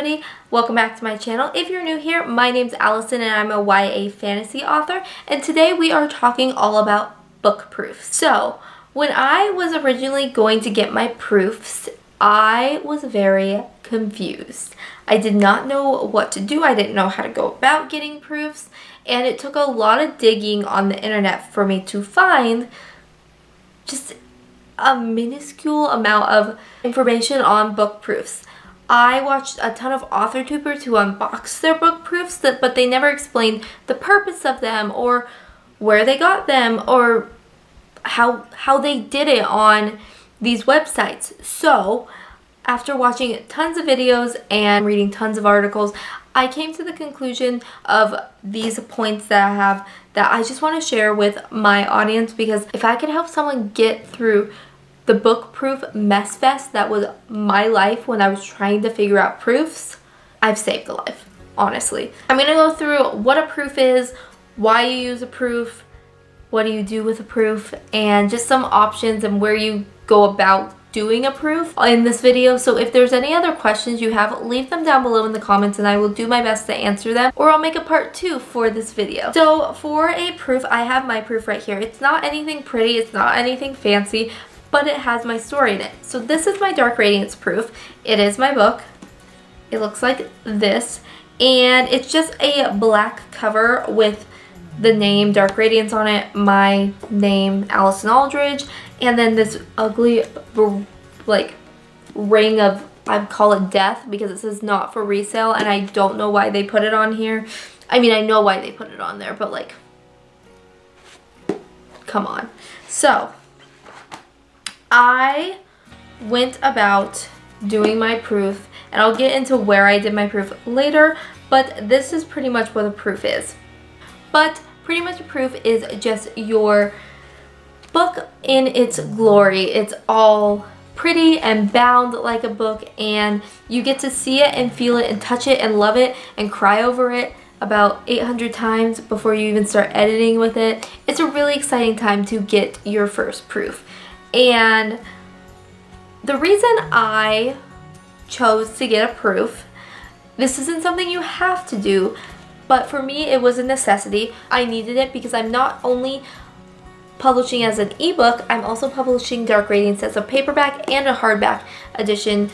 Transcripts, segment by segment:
everybody, welcome back to my channel. If you're new here, my name's Allison and I'm a YA fantasy author, and today we are talking all about book proofs. So when I was originally going to get my proofs, I was very confused. I did not know what to do. I didn't know how to go about getting proofs, and it took a lot of digging on the internet for me to find just a minuscule amount of information on book proofs. I watched a ton of author tubers who unboxed their book proofs, but they never explained the purpose of them or where they got them or how they did it on these websites. So after watching tons of videos and reading tons of articles, I came to the conclusion of these points that I have that I just want to share with my audience, because if I can help someone get through the book proof mess fest that was my life when I was trying to figure out proofs, I've saved a life, honestly. I'm going to go through what a proof is, why you use a proof, what do you do with a proof, and just some options and where you go about doing a proof in this video. So if there's any other questions you have, leave them down below in the comments and I will do my best to answer them, or I'll make a part 2 for this video. So for a proof, I have my proof right here. It's not anything pretty, it's not anything fancy, but it has my story in it. So this is my Dark Radiance proof. It is my book. It looks like this, and it's just a black cover with the name Dark Radiance on it, my name Allison Aldridge, and then this ugly like ring of, I call it death because it says not for resale, and I don't know why they put it on here. I mean, I know why they put it on there, but like, come on. So I went about doing my proof, and I'll get into where I did my proof later, but this is pretty much what a proof is. But pretty much a proof is just your book in its glory. It's all pretty and bound like a book, and you get to see it and feel it and touch it and love it and cry over it about 800 times before you even start editing with it. It's a really exciting time to get your first proof. And the reason I chose to get a proof, this isn't something you have to do, but for me it was a necessity. I needed it because I'm not only publishing as an ebook, I'm also publishing Dark Radiance as a paperback and a hardback edition,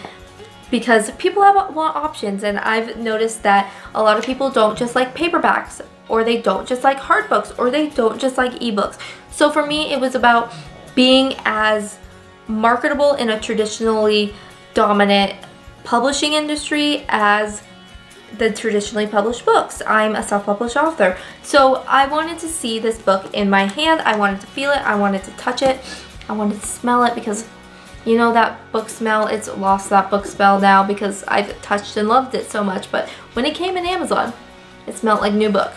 because people want options, and I've noticed that a lot of people don't just like paperbacks, or they don't just like hard books, or they don't just like ebooks. So for me it was about being as marketable in a traditionally dominant publishing industry as the traditionally published books. I'm a self-published author, so I wanted to see this book in my hand. I wanted to feel it, I wanted to touch it, I wanted to smell it, because you know that book smell, it's lost that book smell now because I've touched and loved it so much, but when it came in Amazon, it smelled like new book.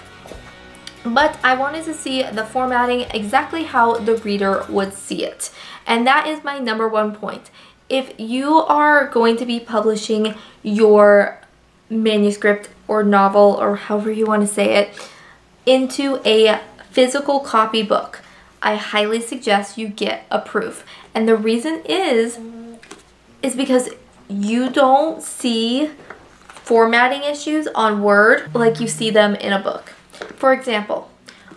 But I wanted to see the formatting exactly how the reader would see it. And that is my number one point. If you are going to be publishing your manuscript or novel, or however you want to say it, into a physical copy book, I highly suggest you get a proof. And the reason is because you don't see formatting issues on Word like you see them in a book. For example,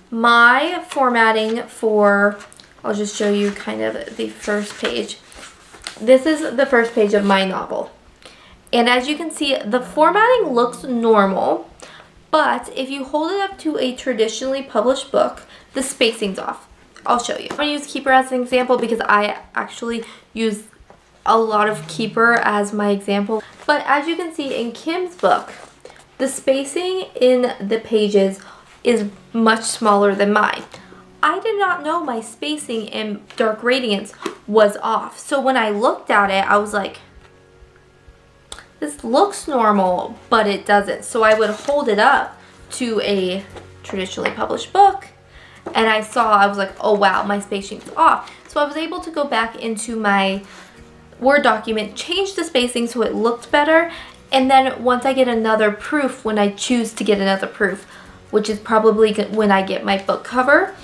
my formatting for, I'll just show you kind of the first page. This is the first page of my novel. And as you can see, the formatting looks normal, but if you hold it up to a traditionally published book, the spacing's off. I'll show you. I'm going to use Keeper as an example because I actually use a lot of Keeper as my example. But as you can see in Kim's book, the spacing in the pages is much smaller than mine. I did not know my spacing in Dark Radiance was off. So when I looked at it, I was like, this looks normal, but it doesn't. So I would hold it up to a traditionally published book, and I was like, oh wow, my spacing's off. So I was able to go back into my Word document, change the spacing so it looked better, and then once I get another proof, when I choose to get another proof, which is probably when I get my book cover,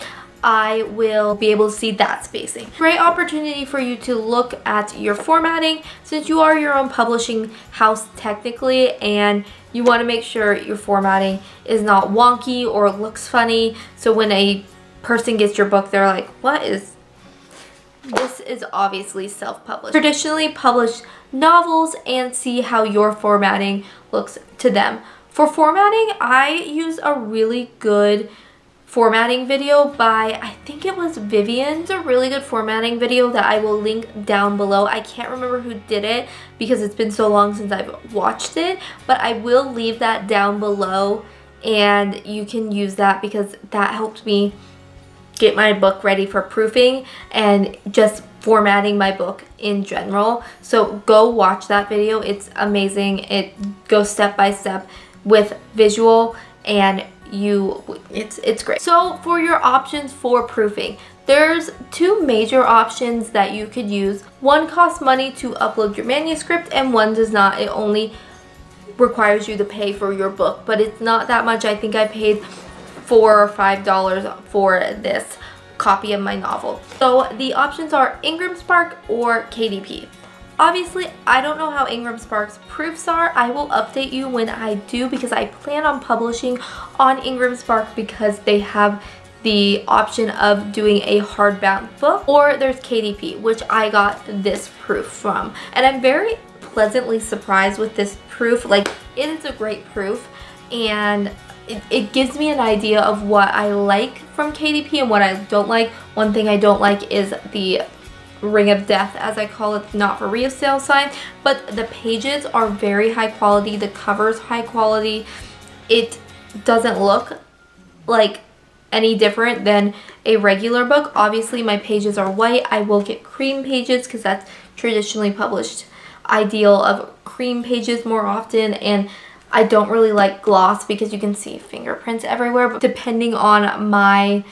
I will be able to see that spacing. Great opportunity for you to look at your formatting since you are your own publishing house technically, and you want to make sure your formatting is not wonky or looks funny, so when a person gets your book they're like, what is this? Is obviously self-published. Traditionally published novels, and see how your formatting looks to them. For formatting, I use a really good formatting video by, I think it was Vivian. It's a really good formatting video that I will link down below. I can't remember who did it because it's been so long since I've watched it, but I will leave that down below and you can use that because that helped me get my book ready for proofing and just formatting my book in general. So go watch that video. It's amazing. It goes step by step with visual, and it's great. So for your options for proofing, there's two major options that you could use. One costs money to upload your manuscript and one does not. It only requires you to pay for your book, but it's not that much. I think I paid $4 or $5 for this copy of my novel. So the options are IngramSpark or KDP. Obviously, I don't know how IngramSpark's proofs are. I will update you when I do because I plan on publishing on IngramSpark because they have the option of doing a hardbound book. Or there's KDP, which I got this proof from. And I'm very pleasantly surprised with this proof. Like, it is a great proof, and it gives me an idea of what I like from KDP and what I don't like. One thing I don't like is the ring of death, as I call it, not for resale sign, but the pages are very high quality, the cover's high quality. It doesn't look like any different than a regular book. Obviously my pages are white. I will get cream pages because that's traditionally published ideal of cream pages more often, and I don't really like gloss because you can see fingerprints everywhere, but depending on my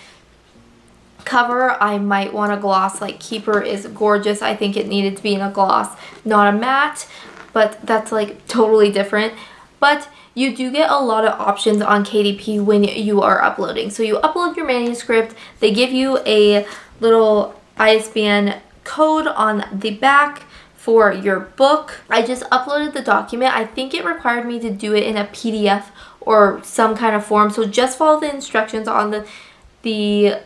cover I might want a gloss. Like Keeper is gorgeous. I think it needed to be in a gloss, not a matte, but that's like totally different. But you do get a lot of options on KDP when you are uploading. So you upload your manuscript, they give you a little ISBN code on the back for your book. I just uploaded the document. I think it required me to do it in a PDF or some kind of form, so just follow the instructions on the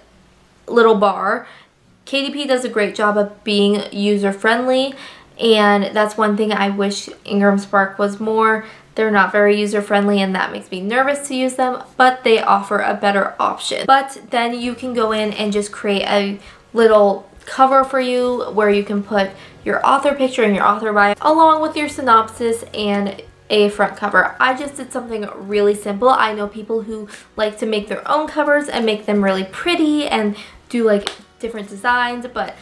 little bar. KDP does a great job of being user-friendly, and that's one thing I wish IngramSpark was more. They're not very user-friendly, and that makes me nervous to use them, but they offer a better option. But then you can go in and just create a little cover for you where you can put your author picture and your author bio along with your synopsis and a front cover. I just did something really simple. I know people who like to make their own covers and make them really pretty and do like different designs, but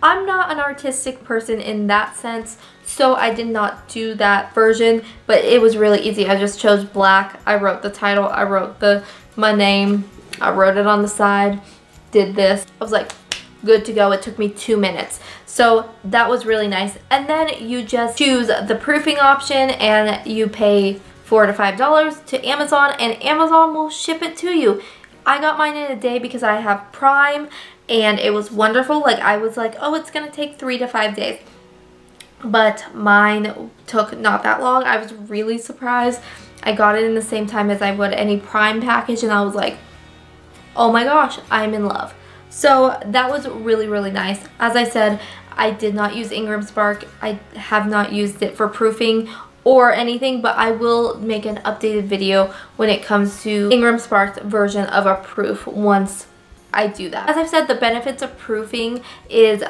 I'm not an artistic person in that sense, so I did not do that version, but it was really easy. I just chose black. I wrote the title, I wrote my name, I wrote it on the side, did this. I was like, good to go. It took me 2 minutes. So that was really nice. And then you just choose the proofing option and you pay $4 to $5 to Amazon, and Amazon will ship it to you. I got mine in a day because I have Prime, and it was wonderful. Like, I was like, oh, it's gonna take 3 to 5 days. But mine took not that long. I was really surprised. I got it in the same time as I would any Prime package, and I was like, oh my gosh, I'm in love. So that was really, really nice. As I said, I did not use IngramSpark. I have not used it for proofing or anything, but I will make an updated video when it comes to IngramSpark's version of a proof once I do that. As I've said, the benefits of proofing is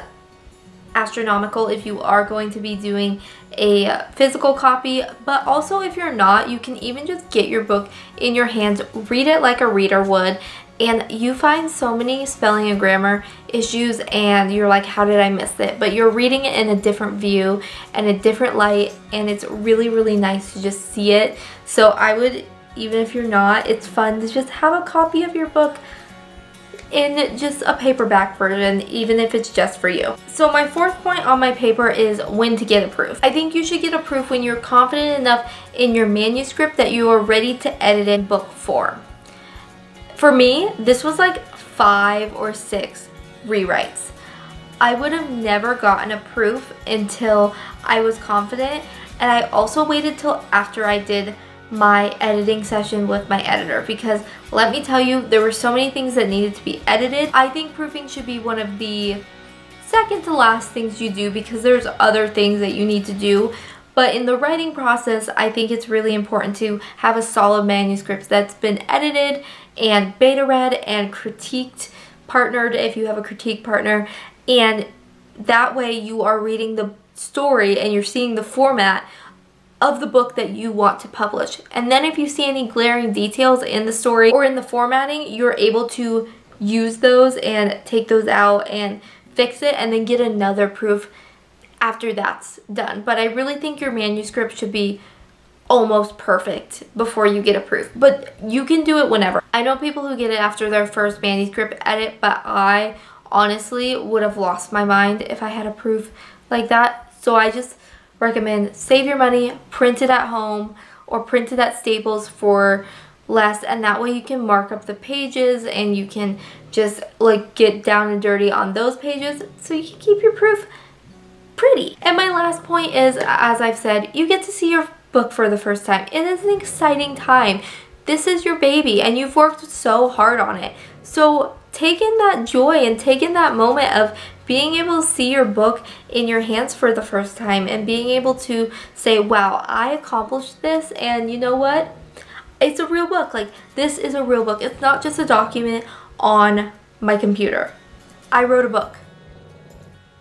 astronomical if you are going to be doing a physical copy, but also if you're not, you can even just get your book in your hands, read it like a reader would, and you find so many spelling and grammar issues and you're like, how did I miss it? But you're reading it in a different view and a different light, and it's really, really nice to just see it. So I would, even if you're not, it's fun to just have a copy of your book in just a paperback version, even if it's just for you. So my fourth point on my paper is when to get a proof. I think you should get a proof when you're confident enough in your manuscript that you are ready to edit in book form. For me, this was like 5 or 6 rewrites. I would have never gotten a proof until I was confident, and I also waited till after I did my editing session with my editor, because let me tell you, there were so many things that needed to be edited. I think proofing should be one of the second to last things you do, because there's other things that you need to do. But in the writing process, I think it's really important to have a solid manuscript that's been edited and beta read and critiqued, partnered if you have a critique partner, and that way you are reading the story and you're seeing the format of the book that you want to publish. And then if you see any glaring details in the story or in the formatting, you're able to use those and take those out and fix it, and then get another proof after that's done. But I really think your manuscript should be almost perfect before you get a proof, but you can do it whenever. I know people who get it after their first manuscript edit, but I honestly would have lost my mind if I had a proof like that. So I just recommend save your money, print it at home or print it at Staples for less, and that way you can mark up the pages and you can just like get down and dirty on those pages so you can keep your proof pretty. And my last point is, as I've said, you get to see your book for the first time. It is an exciting time. This is your baby and you've worked so hard on it. So take in that joy and take in that moment of being able to see your book in your hands for the first time and being able to say, wow, I accomplished this, and you know what? It's a real book. Like, this is a real book. It's not just a document on my computer. I wrote a book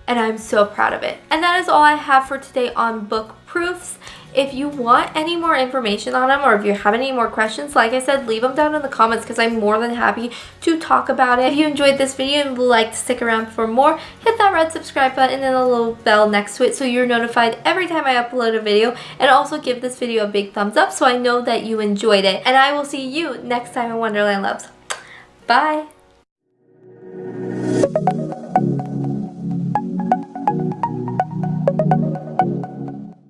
and I'm so proud of it. And that is all I have for today on book proofs. If you want any more information on them, or if you have any more questions, like I said, leave them down in the comments because I'm more than happy to talk about it. If you enjoyed this video and would like to stick around for more, hit that red subscribe button and the little bell next to it so you're notified every time I upload a video. And also give this video a big thumbs up so I know that you enjoyed it. And I will see you next time in Wonderland Loves. Bye!